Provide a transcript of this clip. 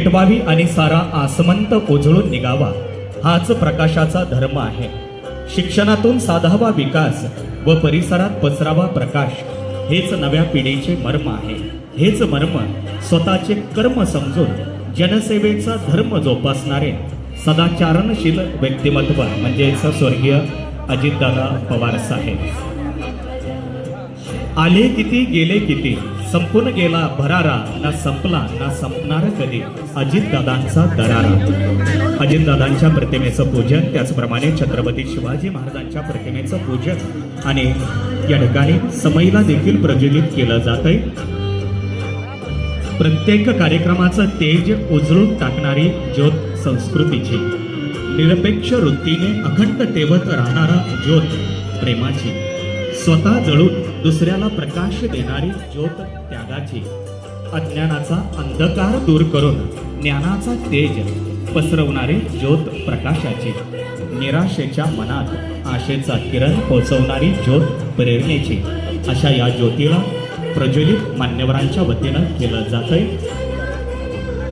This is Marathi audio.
पेटवावी आणि सारा आसमंत उजळून निघावा हाच प्रकाशाचा धर्म आहे. शिक्षणातून साधावा विकास व परिसरात पसरावा प्रकाश हेच नव्या पिढीचे मर्म आहे. हेच मर्म स्वतःचे कर्म समजून जनसेवेचा धर्म जोपासणारे सदाचरणशील व्यक्तिमत्व म्हणजेच स्वर्गीय अजितदादा पवार साहेब. आले किती गेले किती संपून गेला भरारा, ना संपला ना संपणार कधी अजितदादांचा दरारा. अजितदादांच्या प्रतिमेचं पूजन, त्याचप्रमाणे छत्रपती शिवाजी महाराजांच्या प्रतिमेचं पूजन आणि या ठिकाणी समईला देखील प्रज्वलित केलं जातंय. प्रत्येक कार्यक्रमाचं तेज उजळून टाकणारी ज्योत संस्कृतीची, निरपेक्ष वृत्तीने अखंड तेवत राहणारा ज्योत प्रेमाची, स्वतः जळून दुसऱ्याला प्रकाश देणारी ज्योत त्यागाची, अज्ञानाचा अंधकार दूर करून ज्ञानाचा तेज पसरवणारी ज्योत प्रकाशाची, निराशेच्या मनात आशेचा किरण पोचवणारी ज्योत प्रेरणेची, अशा या ज्योतीला प्रज्वलित मान्यवरांच्या वतीनं केलं जातंय.